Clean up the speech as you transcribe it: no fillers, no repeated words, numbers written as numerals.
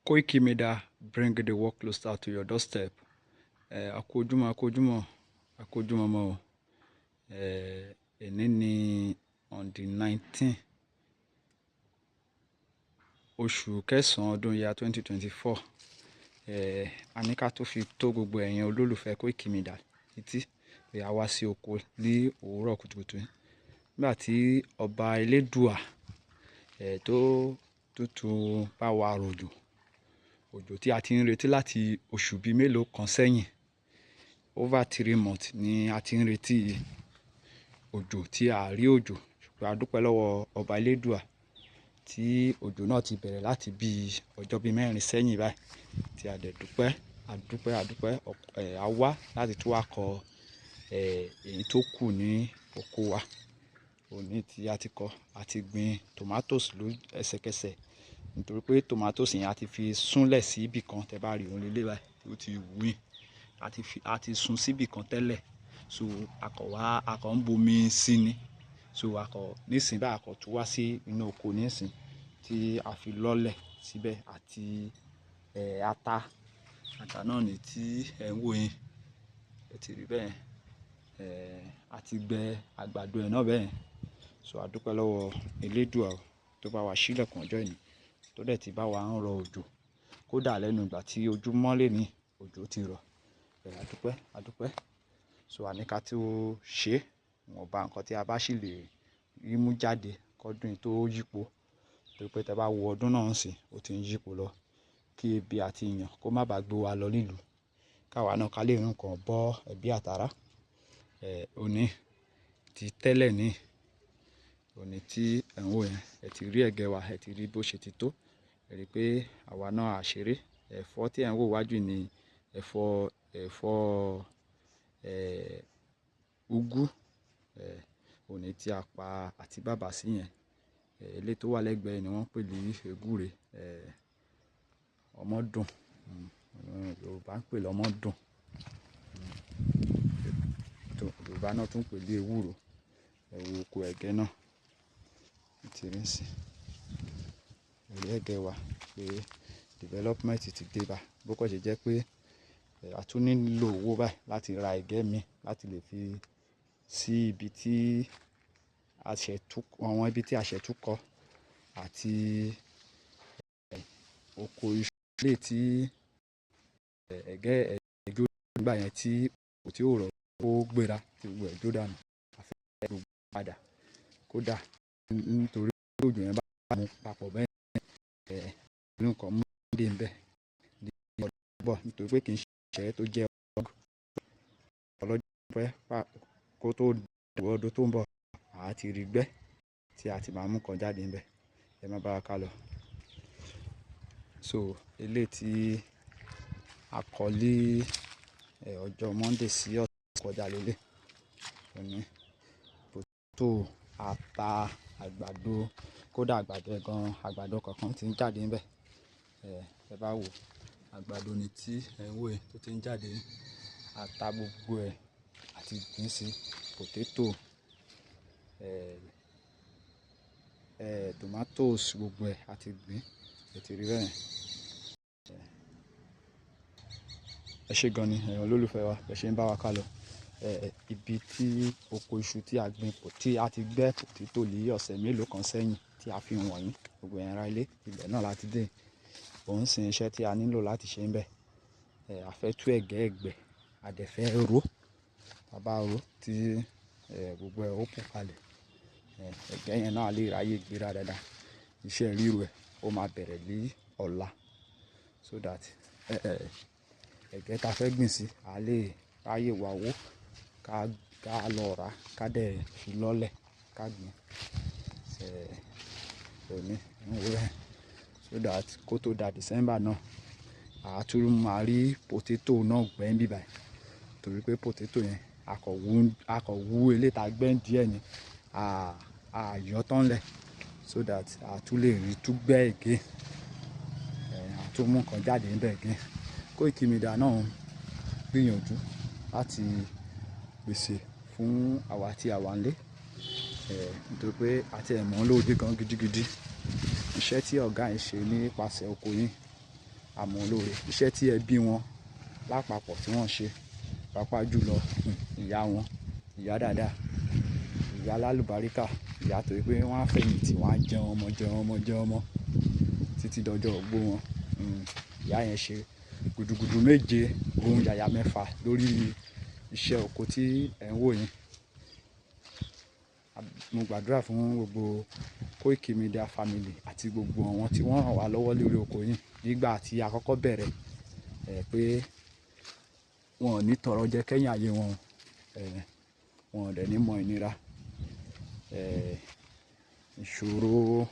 Koiki Media bring the work closer to your doorstep. Akójúmọ́ mọ́ o. Èní ni on the 19 oṣù kẹsàn-án ọdún ya 2024. A ní ká tó fi tó gbogbo ẹ̀yin olólùfẹ́ Koiki Media títí pé a wá sí oko ní òwúrọ̀ kùtùkùtù nígbà tí ọba Elédùà tó tútù bá wa rọ̀jò. Òjò tí a ti ń retí láti oṣù bíi mélòó kan sẹ́yìn, over 3 months ni a ti ń retí òjò tí a rí òjò. Ṣùgbọ́n a dúpẹ́ lọ́wọ́ ọba Elédùà tí òjò náà ti bẹ̀rẹ̀ láti bí ọjọ́ bíi 4 sẹ́yìn báyìí, tí a dẹ̀ dúpẹ́, a wá láti tún wá kọ èyí tó kù ní oko wa. Òní tí a ti kọ, a ti gbin tomatoes ẹsẹ̀kẹsẹ̀ nítorí pé tomatoes yẹn a ti fi súnlẹ̀ sí ibì kan. Tẹ́ bá rí òun lélẹ̀ báyìí, ó ti wù. A ti sun síbì kan tẹ́lẹ̀, so a kàn ń bomi sí ni. So nísìnyí báyìí a kàn tún wá sí inú oko nísìnyí tí a fi lọ́lẹ̀ síbẹ̀ àti ata náà ni tí ẹ̀ ń wò yín, ẹ ti rí bẹ́ẹ̀. Àti gbẹ àgbàdo ẹ̀ náà bẹ́ẹ̀. So a dúpẹ́ lọ́wọ́ Elédùà tó bá wa ṣílẹ̀kùn ọjọ́ ìní, tó dẹ̀ ti bá wa ń rọ òjò. Kódà lẹ́nu ìgbà tí ojú mọ́lẹ̀ ní òjò ti rọ̀. A dúpẹ́. So a ní ká tí ó ṣe ìwọ̀nba nǹkan tí a bá sì lè rí mú jáde kọ́dún tó yípo. Torí pé tẹ́ bá wo ọdún náà ń sìn, ó ti ń yípo lọ. Kí ebi àti ìyàn kó má bàa gbé wa lọ nílùú. Káwa náà ká lè rí nǹkan bọ́ ẹbí àtàrà. Òní ti tẹ́lẹ̀ ní òní tí ẹ̀ ń wò yẹn, ẹ ti rí ẹ̀gẹ́ wa, ẹ ti rí bó ṣe ti tó. Ẹ rí pé àwa náà á ṣeré. Ẹ̀fọ́ tí ẹ̀ ń wò wájú ni ẹ̀fọ́ úgú. Òní tí a pa àti bàbà sí yẹn. Ilé tó wà lẹ́gbẹ̀ẹ́ ni wọ́n pè ní ègúre. Ọmọdùn, Yorùbá ń pè lọ́mọdùn. Yorùbá náà tún pè ní ewúro. Ẹ wo oko ẹ̀gẹ́ náà, ẹ ti rí sí. Ẹ̀rí ẹ̀gẹ́ wa pé development ti dé bá. Bó kàn ṣe jẹ́ pé a tún nílò owó báyìí láti ra ẹ̀gẹ́ mi láti lè fi sí ibi tí àwọn ibi tí a ṣẹ̀ tún kọ́ àti oko iṣu lè tí ẹ̀gẹ́ nígbà yẹn tí ó rọ̀ ó gbéra tí gbogbo ẹ̀ jó dànù. A fẹ́ gbogbo padà kódà nítorí òjò yẹn bá mú papọ̀ bẹ́ẹ̀ nǹkan mú dé níbẹ̀ ní ọdún bọ̀ nítorí pé kì í ṣe tó jẹ́ ọlọ́jọ́ pẹ́ kó tó dùn ọdún tó ń bọ̀. A ti rí gbẹ́ tí a ti máa mú kan jáde níbẹ̀. Ẹ má bá wa ká lọ. So eléyìí tí a kọ lé ọjọ́ Monday sí ọ̀sẹ̀ tó kọjá lélẹ̀. Òní potato, ata, àgbàdo, kódà àgbàdo kankan ti ń jáde níbẹ̀. Ẹ bá wò àgbàdo ni tí ẹ ń wò yìí tó ti ń jáde. Ata gbogbo ẹ̀ àti gbìn sí potato, tomatoes gbogbo ẹ̀ àti gbìn. Ẹ ti rí bẹ́ẹ̀. Ẹ ṣé gan ni ẹ̀yin olólùfẹ́ wa, ẹ ṣé ń bá wa ká lọ. Ibi tí oko iṣu tí a gbìn tí a ti gbẹ́ potato lé ọ̀sẹ̀ mélòó kan sẹ́yìn tí a fi wọ̀n yín gbogbo ẹ̀yin ará ilé, ibẹ̀ náà láti dé. Òun sì ń iṣẹ́ tí a nílò láti ṣe níbẹ̀. A fẹ́ tú ẹ̀gẹ́ ẹ̀gbẹ́, a dẹ̀ fẹ́ ró. Bàbá ró tí gbogbo ẹ̀ ó kún kalẹ̀. Ẹ̀gẹ́ yẹn náà lè ráyè gbéra dáadáa. Iṣẹ́ ríro ẹ̀ ó máa bẹ̀rẹ̀ ní ọ̀la. So that ẹ̀gẹ́ ta fẹ́ gbìn sí, a lè ráyè wá owó ká lọ rà ká dẹ̀ fi lọ́lẹ̀ ká gbìn. Òní ń wò rẹ̀. So that kó tó da December náà, a tún máa rí potato náà gbẹ́ níbí báyìí. Torí pé potato yẹn a kàn wú eléyìí tá gbẹ́ díẹ̀ ni. A yọ tán lẹ̀. So that a tún lè rí tún gbẹ́ again. A tún mú nǹkan jáde níbẹ̀ again. Koiki Media náà ń gbìyànjú láti pèsè fún àwa tí a wà nílé. Nítorí pé a ti ẹ̀ mọ̀ lóde gan gidigidi. Iṣẹ́ tí ọ̀gá yìí ṣe nípasẹ̀ oko yín àmọ́ olóore iṣẹ́ tí ẹbí wọn lápapọ̀ tí wọ́n ṣe, pàápàá jùlọ ìyá wọn, ìyá dáadáa, ìyá lálùbáríkà, ìyá tó yẹ pé wọ́n á fẹ̀yìntì, wọ́n á jẹun ọmọ títí dọjọ́ ogbó wọn. Ìyá yẹn ṣe gudugudu méje ohun yàyà mẹ́fà lórí iṣẹ́ oko tí ẹ̀ ń wò yẹn. Mo gbàdúrà fún gbogbo Koiki Media family àti gbogbo àwọn tí wọ́n ràn wá lọ́wọ́ lórí oko yìí nígbà tí a kọ́kọ́ bẹ̀rẹ̀, pé wọn ò ní tọrọ jẹ kẹ́yìn ayé wọn, wọn ò dẹ̀ ní mọ ìnira, ìṣòro